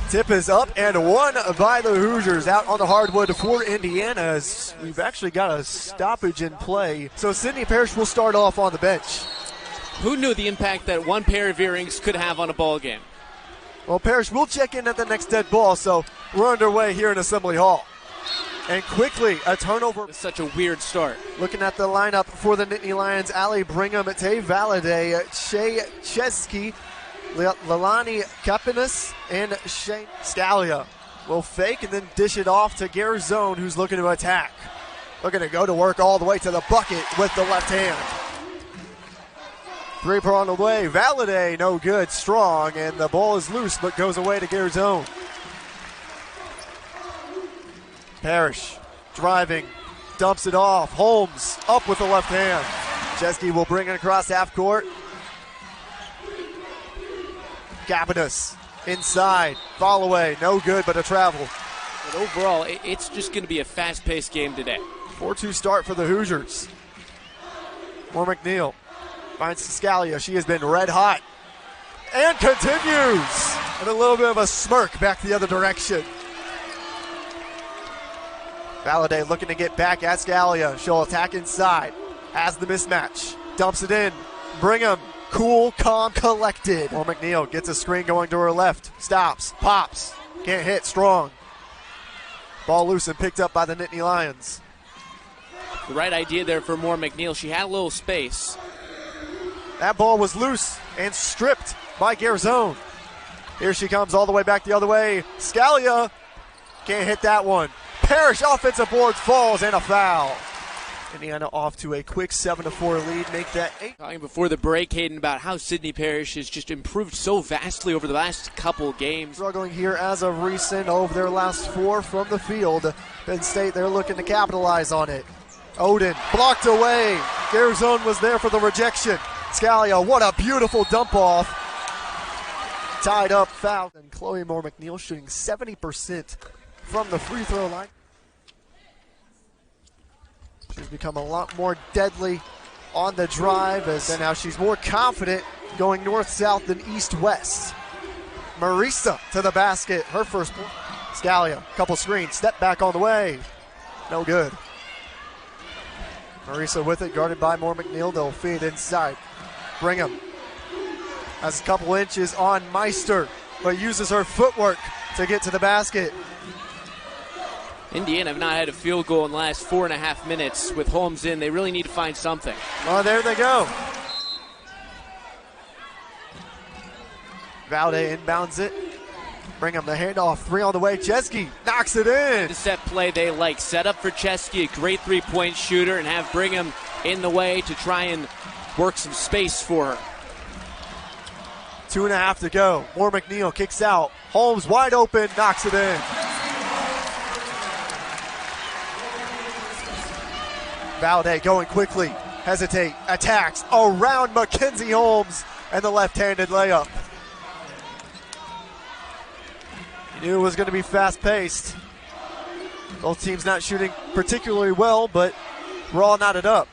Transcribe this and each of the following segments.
Tip is up and won by the Hoosiers out on the hardwood for Indiana. As we've actually got a stoppage in play. So Sydney Parrish will start off on the bench. Who knew the impact that one pair of earrings could have on a ball game? Well, Parrish will check in at the next dead ball, so we're underway here in Assembly Hall. And quickly, a turnover. It's such a weird start. Looking at the lineup for the Nittany Lions, Ali Brigham, Tay Valladay, Shay Ciezki, Leilani Kapanis, and Sara Scalia will fake and then dish it off to Garzone, who's looking to attack. Looking to go to work all the way to the bucket with the left hand. Three-pointer on the way. Valladay, no good, strong, and the ball is loose but goes away to Garzone. Parrish driving, dumps it off. Holmes up with the left hand. Ciezki will bring it across half court. Kapanis inside, fall away, no good, but a travel. But overall, it's just going to be a fast-paced game today. 4-2 start for the Hoosiers. More McNeil finds Scalia. She has been red hot and continues. And a little bit of a smirk back the other direction. Valladay looking to get back at Scalia. She'll attack inside. Has the mismatch. Dumps it in. Brigham. Cool, calm, collected. More McNeil gets a screen going to her left. Stops. Pops. Can't hit. Strong. Ball loose and picked up by the Nittany Lions. The right idea there for Moore McNeil. She had a little space. That ball was loose and stripped by Garzone. Here she comes all the way back the other way. Scalia can't hit that one. Parrish offensive board falls and a foul. Indiana off to a quick 7-4 lead, make that 8. Talking before the break, Hayden, about how Sydney Parrish has just improved so vastly over the last couple games. Struggling here as of recent over their last 4 from the field. Penn State, they're looking to capitalize on it. Oden blocked away. Garzone was there for the rejection. Scalia, what a beautiful dump off. Tied up, foul. And Chloe Moore McNeil shooting 70% from the free throw line. She's become a lot more deadly on the drive, and now she's more confident going north-south than east-west. Marisa to the basket, her first point. Scalia, couple screens, step back on the way. No good. Marisa with it, guarded by Moore McNeil. They'll feed inside. Brigham has a couple inches on Meister, but uses her footwork to get to the basket. Indiana have not had a field goal in the last 4.5 minutes. With Holmes in, they really need to find something. Oh, there they go. Valladay inbounds it. Brigham the handoff. 3 on the way. Ciezki knocks it in. The set play they like. Set up for Ciezki, a great three-point shooter, and have Brigham in the way to try and work some space for her. 2.5 to go. Moore McNeil kicks out. Holmes wide open, knocks it in. Valladay going quickly, hesitate, attacks around Mackenzie Holmes, and the left-handed layup. You knew it was going to be fast-paced. Both teams not shooting particularly well, but we're all knotted up.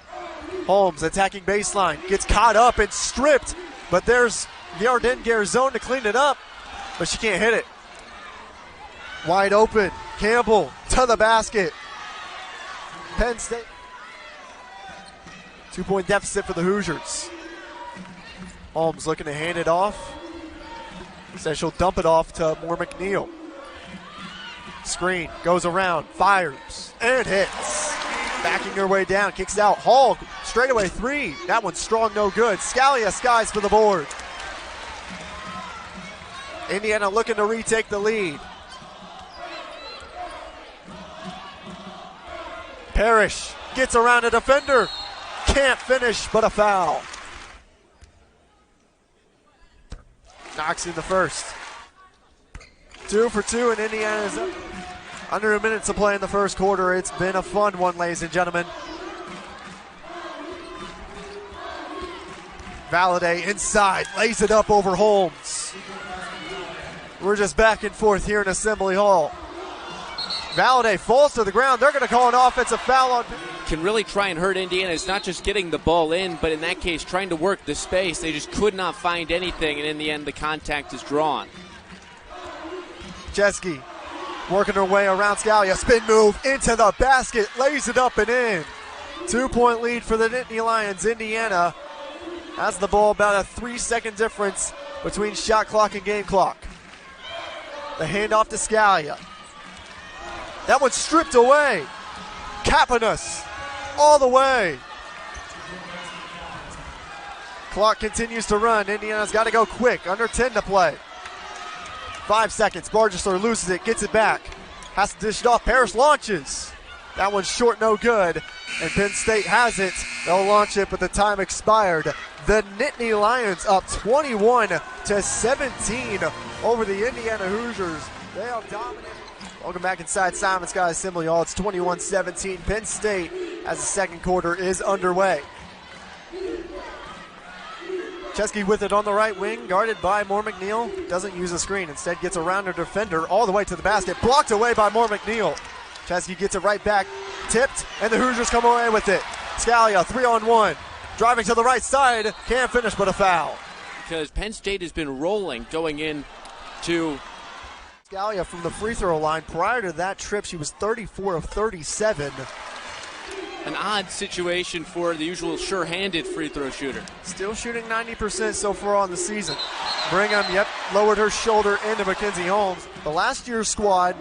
Holmes attacking baseline, gets caught up and stripped, but there's Yarden Garzone to clean it up, but she can't hit it. Wide open, Campbell to the basket. Penn State. 2-point deficit for the Hoosiers. Holmes looking to hand it off. Says she'll dump it off to Moore McNeil. Screen goes around, fires, and hits. Backing her way down, kicks out. Hall, straightaway 3. That one's strong, no good. Scalia skies for the board. Indiana looking to retake the lead. Parrish gets around a defender. Can't finish, but a foul. Knocks in the first. 2 for 2, and Indiana's up. Under a minute to play in the first quarter. It's been a fun one, ladies and gentlemen. Valladay inside, lays it up over Holmes. We're just back and forth here in Assembly Hall. Valladay falls to the ground. They're going to call an offensive foul on. Can really try and hurt Indiana. It's not just getting the ball in, but in that case, trying to work the space. They just could not find anything, and in the end, the contact is drawn. Ciezki working her way around Scalia. Spin move into the basket, lays it up and in. 2-point lead for the Nittany Lions. Indiana has the ball, about a 3-second difference between shot clock and game clock. The handoff to Scalia. That one's stripped away. Kapanos all the way. Clock continues to run. Indiana's got to go quick. Under 10 to play. 5 seconds. Bargesler loses it, gets it back. Has to dish it off. Parrish launches. That one's short, no good. And Penn State has it. They'll launch it, but the time expired. The Nittany Lions up 21-17 over the Indiana Hoosiers. They have dominated. Welcome back inside Simon Skjodt Assembly Hall. It's 21-17. Penn State as the second quarter is underway. Ciezki with it on the right wing, guarded by Moore McNeil. Doesn't use a screen, instead gets around her defender all the way to the basket. Blocked away by Moore McNeil. Ciezki gets it right back, tipped, and the Hoosiers come away with it. Scalia, 3-on-1. Driving to the right side, can't finish, but a foul. Because Penn State has been rolling going in to Scalia from the free throw line. Prior to that trip, she was 34 of 37. an odd situation for the usual sure-handed free throw shooter. Still shooting 90% so far on the season. Brigham, lowered her shoulder into Mackenzie Holmes. The last year's squad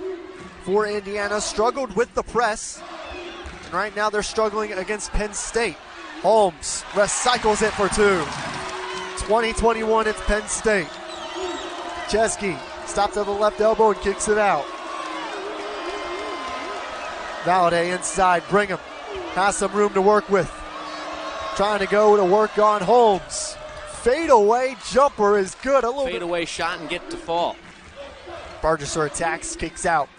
for Indiana struggled with the press. And right now they're struggling against Penn State. Holmes recycles it for two. 20-21, it's Penn State. Ciezki stopped at the left elbow and kicks it out. Valladay inside. Brigham has some room to work with. Trying to go to work on Holmes. Fadeaway jumper is good. A little fadeaway shot and get to fall. Bargesser attacks, kicks out.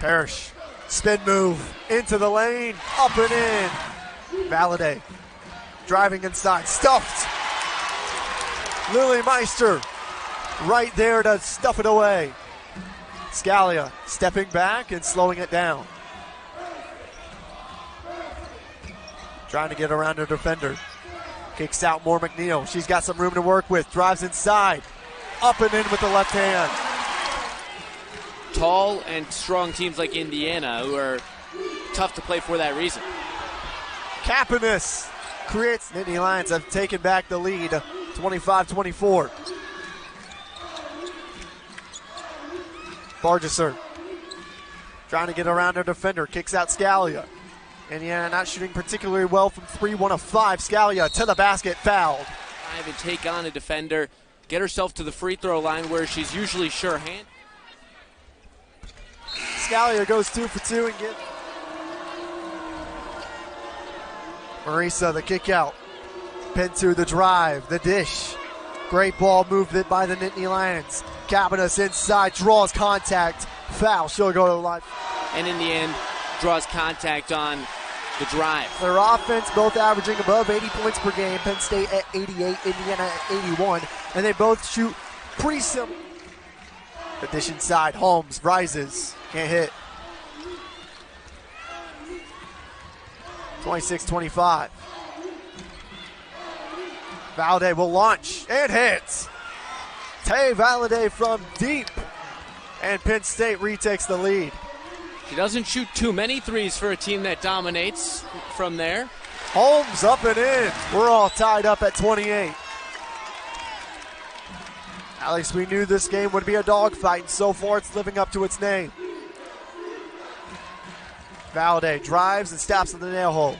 Parrish, spin move into the lane, up and in. Valladay driving inside, stuffed. Lily Meister right there to stuff it away. Scalia stepping back and slowing it down. Trying to get around her defender. Kicks out Moore McNeil. She's got some room to work with. Drives inside. Up and in with the left hand. Tall and strong teams like Indiana who are tough to play for that reason. Kapanos creates. Nittany Lions have taken back the lead. 25-24. Bargesser trying to get around her defender. Kicks out Scalia. Indiana not shooting particularly well from 3, 1 of 5. Scalia to the basket, fouled. Drive and take on a defender. Get herself to the free throw line where she's usually sure-handed. Scalia goes 2 for 2 and get Marisa the kick out. Pentu the drive, the dish. Great ball movement by the Nittany Lions. Kapanos inside, draws contact. Foul, she'll go to the line. And in the end, draws contact on the drive. Their offense both averaging above 80 points per game. Penn State at 88, Indiana at 81. And they both shoot pretty similar. The dish inside, Holmes rises, can't hit. 26-25. Valladay will launch and hits. Tay Valladay from deep. And Penn State retakes the lead. She doesn't shoot too many threes for a team that dominates from there. Holmes up and in. We're all tied up at 28. Alex, we knew this game would be a dogfight, and so far it's living up to its name. Valladay drives and stops at the nail hole.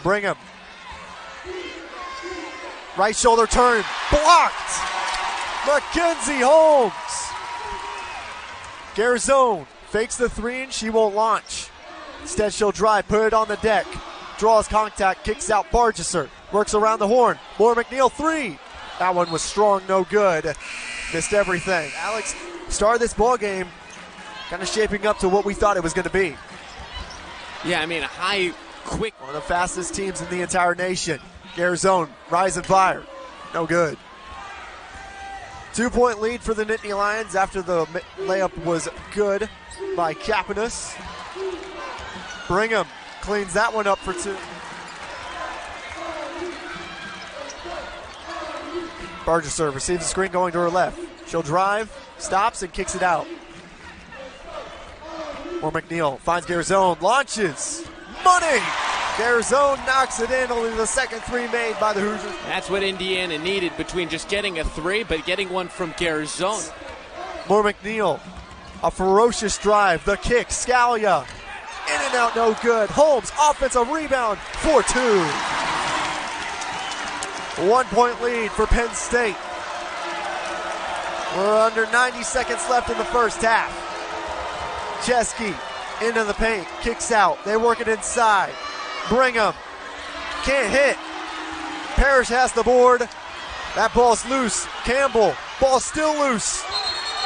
Brigham. Right shoulder turn. Blocked. Mackenzie Holmes. Garzone fakes the three and she won't launch. Instead she'll drive, put it on the deck. Draws contact, kicks out Bargesser. Works around the horn. Moore McNeil three. That one was strong, no good. Missed everything. Alex started this ball game kind of shaping up to what we thought it was going to be. Yeah, I mean, a high, quick. One of the fastest teams in the entire nation. Garzone, rise and fire. No good. 2-point lead for the Nittany Lions after the layup was good by Kapanos. Brigham cleans that one up for 2. Bargesser receives the screen going to her left. She'll drive, stops, and kicks it out. Or McNeil finds Garzone, launches. Money! Garzone knocks it in, only the second three made by the Hoosiers. That's what Indiana needed between just getting a three, but getting one from Garzone. More McNeil. A ferocious drive. The kick. Scalia. In and out, no good. Holmes, offensive rebound. 4-2. 1 point lead for Penn State. We're under 90 seconds left in the first half. Ciezki into the paint. Kicks out. They work it inside. Brigham. Can't hit. Parrish has the board. That ball's loose. Campbell. Ball still loose.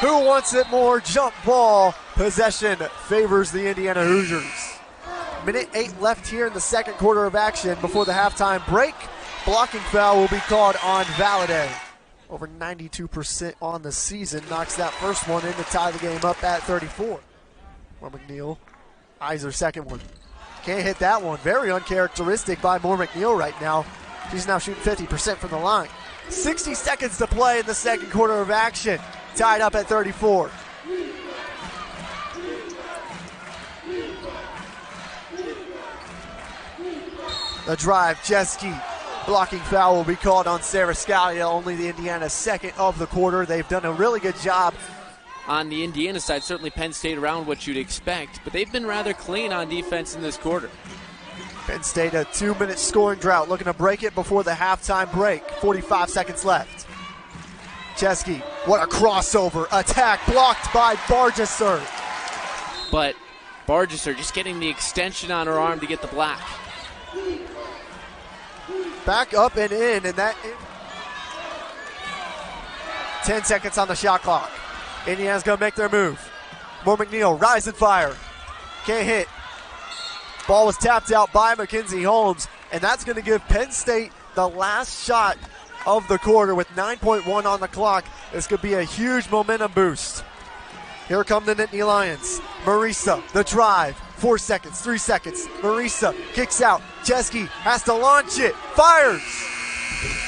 Who wants it more? Jump ball. Possession favors the Indiana Hoosiers. Minute 8 left here in the second quarter of action before the halftime break. Blocking foul will be called on Valladay. Over 92% on the season. Knocks that first one in to tie the game up at 34. Moore McNeil eyes her second one. Can't hit that one. Very uncharacteristic by Moore McNeil right now. She's now shooting 50% from the line. 60 seconds to play in the second quarter of action. Tied up at 34. The drive, Ciezki. Blocking foul will be called on Sara Scalia, only the Indiana second of the quarter. They've done a really good job. On the Indiana side, certainly Penn State around what you'd expect, but they've been rather clean on defense in this quarter. Penn State a 2-minute scoring drought, looking to break it before the halftime break. 45 seconds left. Ciezki, what a crossover. Attack blocked by Bargesser. But Bargesser just getting the extension on her arm to get the block. Back up and in, and that 10 seconds on the shot clock. Indiana's going to make their move. Moore McNeil, rise and fire. Can't hit. Ball was tapped out by Mackenzie Holmes, and that's going to give Penn State the last shot of the quarter with 9.1 on the clock. This could be a huge momentum boost. Here come the Nittany Lions. Marisa, the drive. 4 seconds, 3 seconds. Marisa kicks out. Ciezki has to launch it. Fires.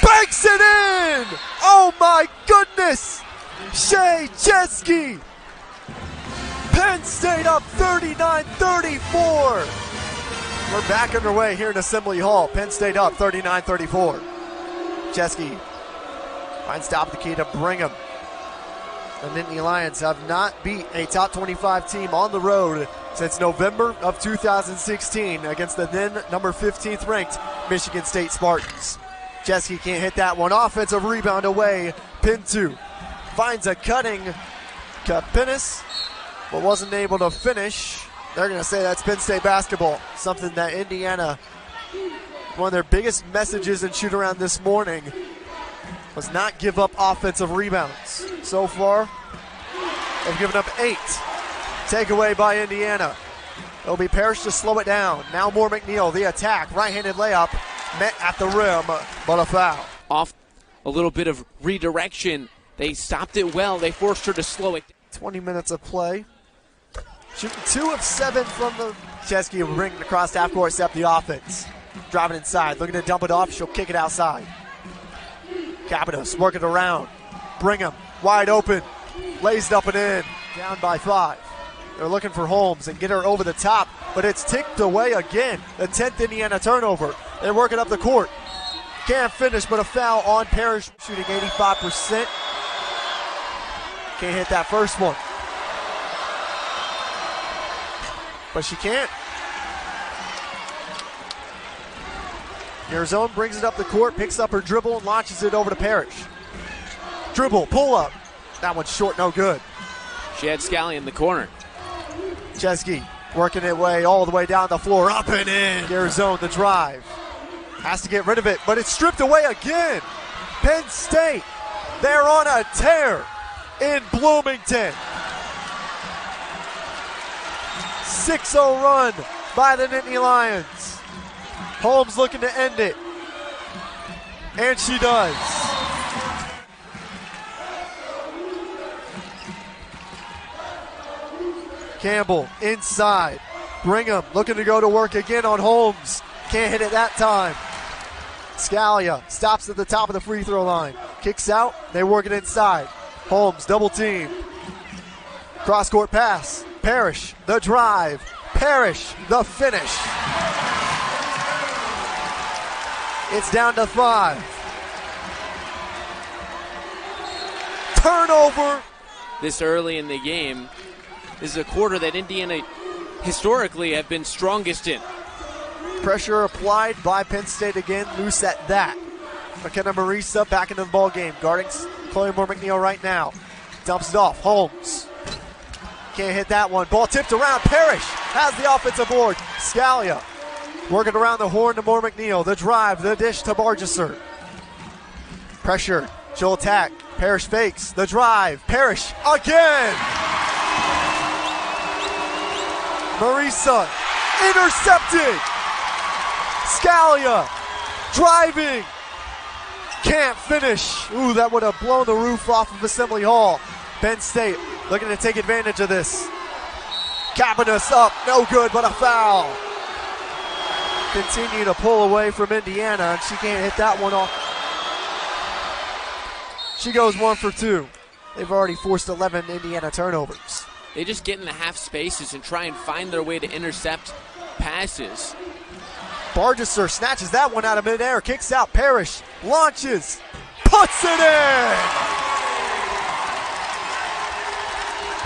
Banks it in! Oh my goodness! Shay Ciezki. Penn State up 39-34. We're back underway here in Assembly Hall. Penn State up 39-34. Ciezki finds top of the key to Brigham. The Nittany Lions have not beat a top 25 team on the road since November of 2016 against the then number 15th ranked Michigan State Spartans. Ciezki can't hit that one. Offensive rebound away. Pinto finds a cutting Kapinis, but wasn't able to finish. They're going to say that's Penn State basketball. Something that Indiana, one of their biggest messages and shoot around this morning was not give up offensive rebounds. So far, they've given up 8. Takeaway by Indiana. It'll be Parrish to slow it down. Now Moore McNeil, the attack. Right-handed layup met at the rim, but a foul. Off a little bit of redirection. They stopped it well. They forced her to slow it. 20 minutes of play. Shooting 2 of 7 from the Ciezki will bring it across half court, set up the offense. Driving inside, looking to dump it off. She'll kick it outside. Kapinos work it around. Brigham wide open. Lays it up and in. Down by 5. They're looking for Holmes and get her over the top, but it's ticked away again. The 10th Indiana turnover. They're working up the court. Can't finish, but a foul on Parrish, shooting 85%. Can't hit that first one. But she can't. Arizona brings it up the court, picks up her dribble, and launches it over to Parrish. Dribble, pull up. That one's short, no good. She had Scalia in the corner. Ciezki working it way all the way down the floor, up and in. Arizona, the drive. Has to get rid of it, but it's stripped away again. Penn State, they're on a tear in Bloomington. 6-0 run by the Nittany Lions. Holmes looking to end it. And she does. Campbell inside. Brigham looking to go to work again on Holmes. Can't hit it that time. Scalia stops at the top of the free throw line. Kicks out. They work it inside. Holmes, double team. Cross-court pass. Parrish, the drive. Parrish, the finish. It's down to 5. Turnover. This early in the game, this is a quarter that Indiana historically have been strongest in. Pressure applied by Penn State again. Loose at that. McKenna Marisa back into the ball game. Guarding Chloe Moore McNeil right now. Dumps it off. Holmes. Can't hit that one. Ball tipped around. Parrish has the offensive board. Scalia working around the horn to Moore McNeil. The drive, the dish to Bargesser. Pressure. She'll attack. Parrish fakes. The drive. Parrish again. Marisa intercepted. Scalia driving. Can't finish. Ooh, that would have blown the roof off of Assembly Hall. Penn State looking to take advantage of this. Cabanas up. No good, but a foul. Continue to pull away from Indiana, and she can't hit that one off. She goes 1 for 2. They've already forced 11 Indiana turnovers. They just get in the half spaces and try and find their way to intercept passes. Bargesser snatches that one out of midair, kicks out. Parrish launches, puts it in.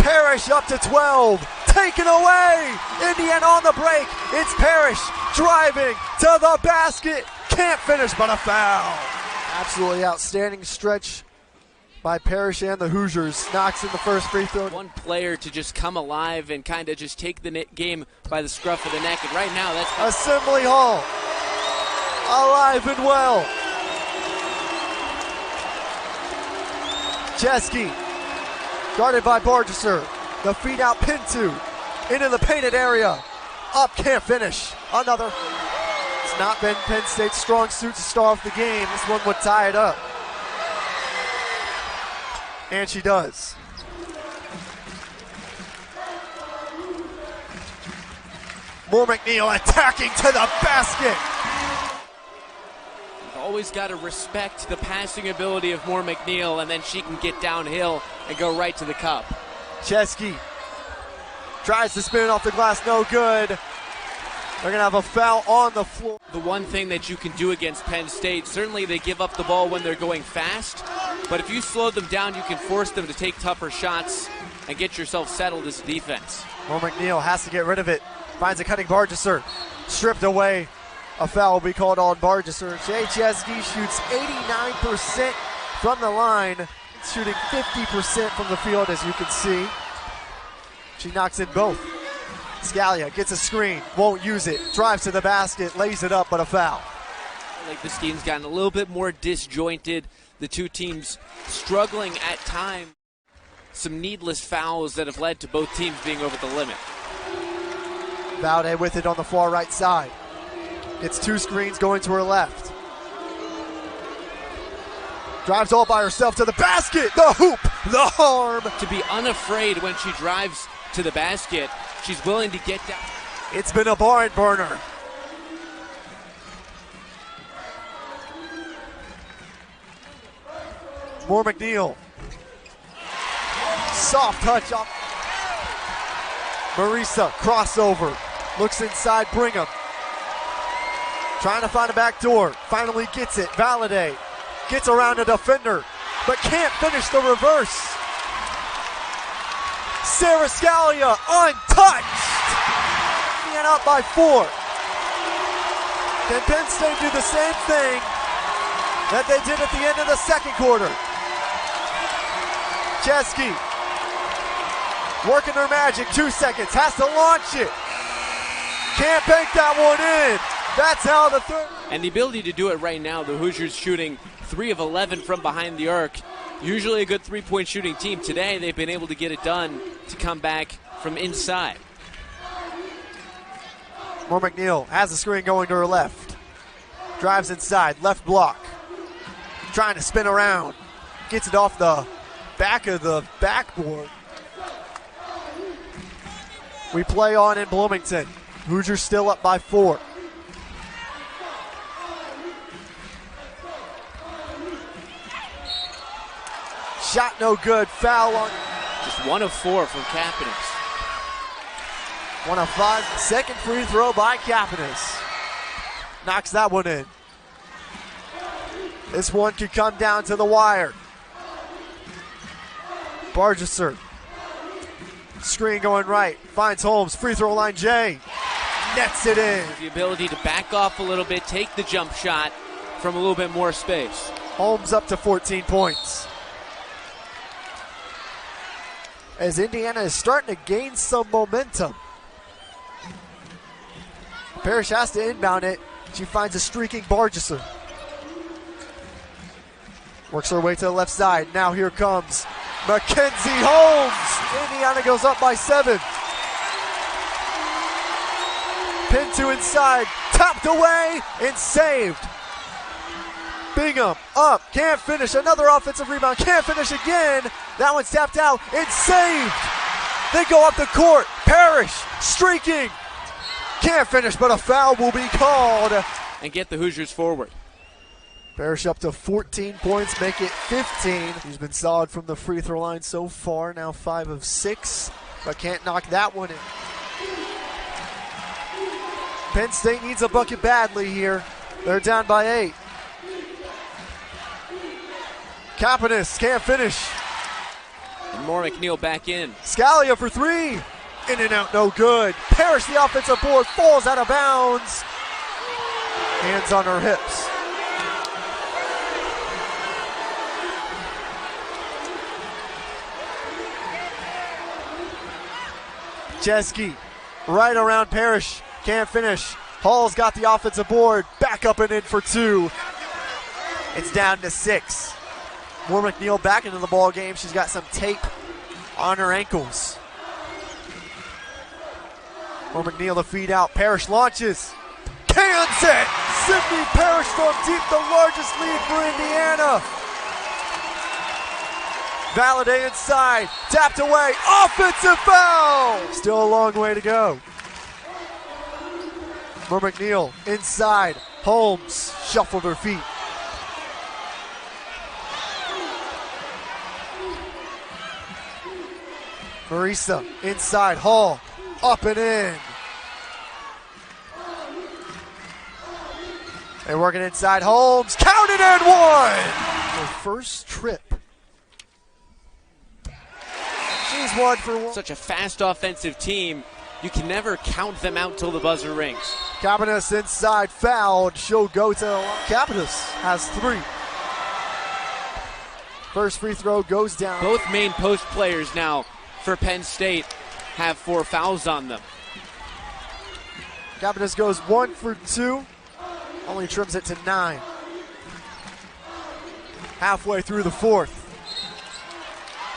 Parrish up to 12, taken away. Indiana on the break. It's Parrish driving to the basket. Can't finish, but a foul. Absolutely outstanding stretch by Parrish and the Hoosiers. Knocks in the first free throw. One player to just come alive and kind of just take the game by the scruff of the neck. And right now, that's Assembly Hall alive and well. Ciezki guarded by Bargesser. The feed out Pinto into the painted area. Up, can't finish. Another. It's not been Penn State's strong suit to start off the game. This one would tie it up. And she does. Moore McNeil attacking to the basket. always got to respect the passing ability of Moore McNeil, and then she can get downhill and go right to the cup. Ciezki tries to spin it off the glass, no good. They're going to have a foul on the floor. The one thing that you can do against Penn State, certainly they give up the ball when they're going fast, but if you slow them down, you can force them to take tougher shots and get yourself settled as a defense. Moore McNeil has to get rid of it. Finds a cutting Bargesser. Stripped away. A foul will be called on Bargesser. Shay Ciezki shoots 89% from the line. Shooting 50% from the field, as you can see. She knocks in both. Scalia gets a screen, won't use it. Drives to the basket, lays it up, but a foul. I think this team's gotten a little bit more disjointed. The two teams struggling at times. Some needless fouls that have led to both teams being over the limit. Valde with it on the far right side. Gets two screens going to her left. Drives all by herself to the basket. The hoop, the arm. To be unafraid when she drives to the basket, she's willing to get down. It's been a barn burner. Moore McNeil. Soft touch up. Marisa, crossover. Looks inside Brigham. Trying to find a back door. Finally gets it. Valade gets around a defender, but can't finish the reverse. Sara Scalia untouched. And up by 4. Can Penn State do the same thing that they did at the end of the second quarter? Ciezki working her magic. 2 seconds. Has to launch it. Can't bank that one in. That's how the third. And the ability to do it right now, the Hoosiers shooting 3 of 11 from behind the arc. Usually a good three-point shooting team. Today they've been able to get it done to come back from inside. Moore McNeil has the screen going to her left. Drives inside, left block. Trying to spin around. Gets it off the back of the backboard. We play on in Bloomington. Hoosiers still up by 4. Shot no good. Foul on. Just 1 of 4 from Kapanis. 1 of 5. Second free throw by Kapanis. Knocks that one in. This one could come down to the wire. Bargesser. Screen going right. Finds Holmes. Free throw line Jay. Nets it in. The ability to back off a little bit, take the jump shot from a little bit more space. Holmes up to 14 points. As Indiana is starting to gain some momentum. Parrish has to inbound it. She finds a streaking Bargesser. Works her way to the left side. Now here comes Mackenzie Holmes. Indiana goes up by 7. Pin to inside. Tapped away and saved. Bingham up. Can't finish. Another offensive rebound. Can't finish again. That one's tapped out and saved. They go up the court. Parrish streaking. Can't finish, but a foul will be called. And get the Hoosiers forward. Parrish up to 14 points, make it 15. He's been solid from the free throw line so far, now 5 of 6, but can't knock that one in. Penn State needs a bucket badly here. They're down by 8. Kapanis can't finish. And more McNeil back in. Scalia for 3. In and out, no good. Parrish, the offensive board, falls out of bounds. Hands on her hips. Ciezki right around Parrish. Can't finish. Hall's got the offensive board. Back up and in for 2. It's down to 6. More McNeil back into the ball game. She's got some tape on her ankles. More McNeil to feed out. Parrish launches. Cans it! Sydney Parrish from deep, the largest lead for Indiana. Valladay inside. Tapped away. Offensive foul! Still a long way to go. More McNeil inside. Holmes shuffled her feet. Marisa inside. Hall up and in. They're working inside. Holmes counted and 1. Her first trip. She's 1 for 1. Such a fast offensive team. You can never count them out till the buzzer rings. Kapanis inside, fouled. She'll go to the line. Kapanis has 3. First free throw goes down. Both main post players now for Penn State have 4 fouls on them. Kapanis goes 1 for 2. Only trims it to 9. Halfway through the 4th.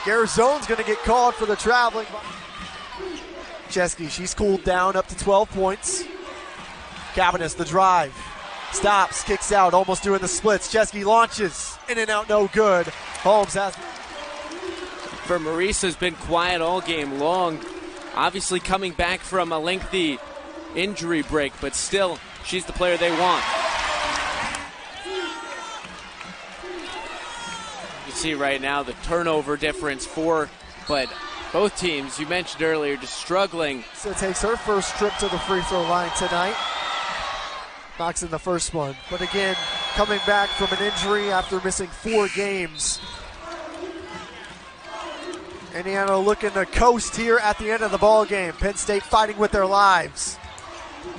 Garizone's going to get called for the traveling. Ciezki, she's cooled down up to 12 points. Kapanis, the drive. Stops, kicks out, almost doing the splits. Ciezki launches. In and out, no good. Holmes has. For Marisa's been quiet all game long. Obviously coming back from a lengthy injury break, but still, she's the player they want. You see right now the turnover difference but both teams, you mentioned earlier, just struggling. So takes her first trip to the free throw line tonight. Knocks in the first one. But again, coming back from an injury after missing 4 games. Indiana looking to coast here at the end of the ball game. Penn State fighting with their lives.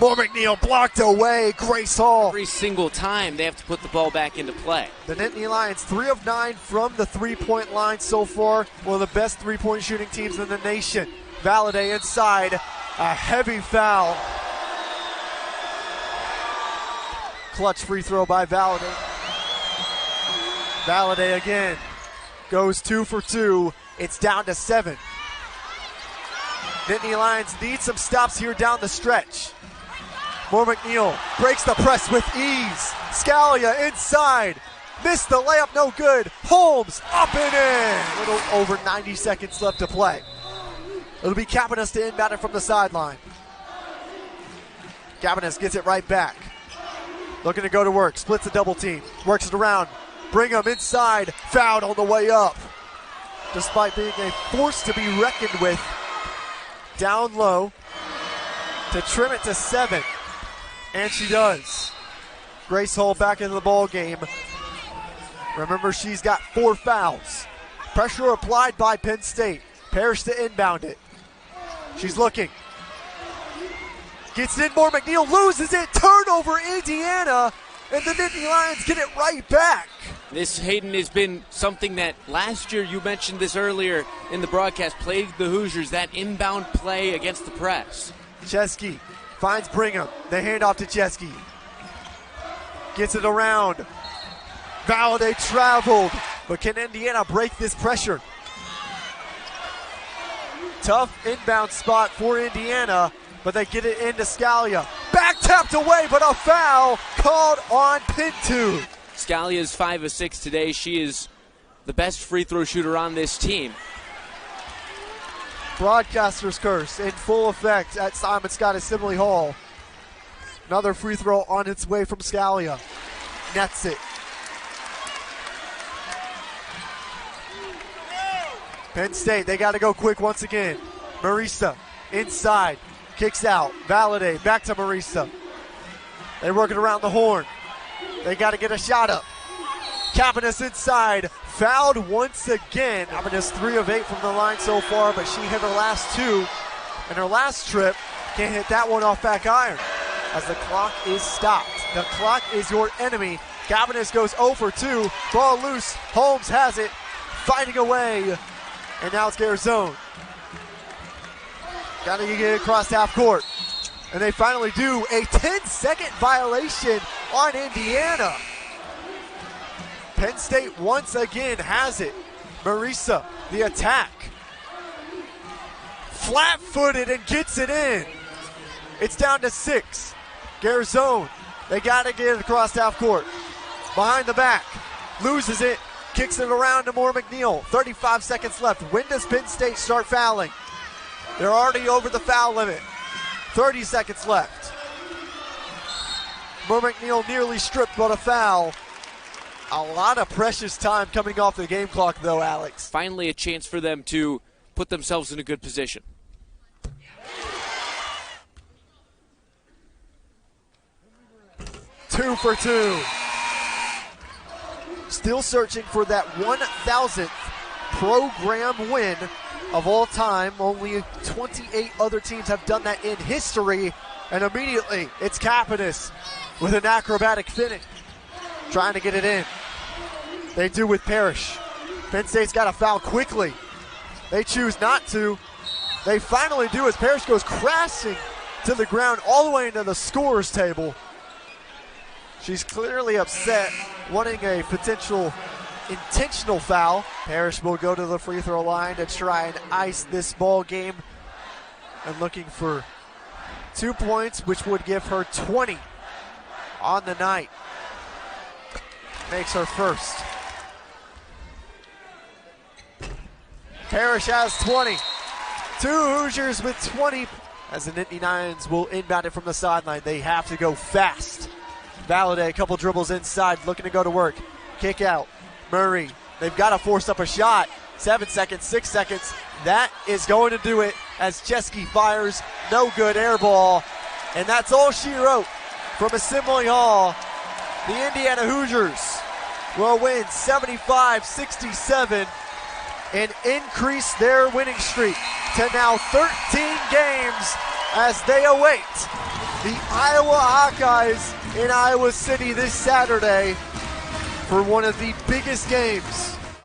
More McNeil blocked away. Grace Hall. Every single time they have to put the ball back into play. The Nittany Lions 3 of 9 from the 3-point line so far. One of the best 3-point shooting teams in the nation. Valladay inside. A heavy foul. Clutch free throw by Valladay. Valladay again. Goes 2 for 2. It's down to 7. Nittany Lions need some stops here down the stretch. More McNeil breaks the press with ease. Scalia inside. Missed the layup, no good. Holmes up and in. A little over 90 seconds left to play. It'll be Kapanis to inbound it from the sideline. Kapanis gets it right back. Looking to go to work. Splits a double team. Works it around. Bring him inside. Fouled on the way up. despite being a force to be reckoned with. Down low to trim it to 7. And she does. Grace Hull back into the ball game. Remember, she's got 4 fouls. Pressure applied by Penn State. Parrish to inbound it. She's looking. Gets it in more. McNeil loses it. Turnover, Indiana. And the Nittany Lions get it right back. This, Hayden, has been something that last year, you mentioned this earlier in the broadcast, plagued the Hoosiers, that inbound play against the press. Ciezki finds Brigham. They hand off to Ciezki. Gets it around. Valade traveled. But can Indiana break this pressure? Tough inbound spot for Indiana, but they get it into Scalia. Back tapped away, but a foul called on Pinto. Scalia is 5 of 6 today. She is the best free throw shooter on this team. Broadcaster's curse in full effect at Simon Skjodt Assembly Hall. Another free throw on its way from Scalia. Nets it. Penn State, they got to go quick once again. Marisa inside, kicks out. Valade back to Marisa. They work it around the horn. They got to get a shot up. Cabanis inside, fouled once again. Cabanis 3 of 8 from the line so far, but she hit her last 2. And her last trip can't hit that one off back iron as the clock is stopped. The clock is your enemy. Cabanis goes 0 for 2. Ball loose. Holmes has it, fighting away. And now it's Garzone. Got to get it across half court. And they finally do. A 10-second violation on Indiana. Penn State once again has it. Marisa, the attack. Flat-footed and gets it in. It's down to 6. Garzone, they got to get it across half court. Behind the back, loses it. Kicks it around to Moore McNeil. 35 seconds left. When does Penn State start fouling? They're already over the foul limit. 30 seconds left. Moore McNeil nearly stripped, but a foul. A lot of precious time coming off the game clock, though, Alex. Finally a chance for them to put themselves in a good position. Two for 2. Still searching for that 1,000th program win of all time. Only 28 other teams have done that in history. And immediately, it's Cabanis with an acrobatic finish, trying to get it in. They do with Parrish. Penn State's got to foul quickly. They choose not to. They finally do as Parrish goes crashing to the ground all the way into the scorer's table. She's clearly upset, wanting a potential intentional foul. Parrish will go to the free throw line to try and ice this ball game, and looking for 2 points, which would give her 20 on the night. Makes her first. Parrish has 20. 2 Hoosiers with 20. As the Nittany Lions will inbound it from the sideline. They have to go fast. Valade, a couple dribbles inside, looking to go to work. Kick out. Murray, they've got to force up a shot. 7 seconds, 6 seconds. That is going to do it as Ciezki fires. No good, air ball. And that's all she wrote from Assembly Hall. The Indiana Hoosiers will win 75-67 and increase their winning streak to now 13 games as they await the Iowa Hawkeyes in Iowa City this Saturday for one of the biggest games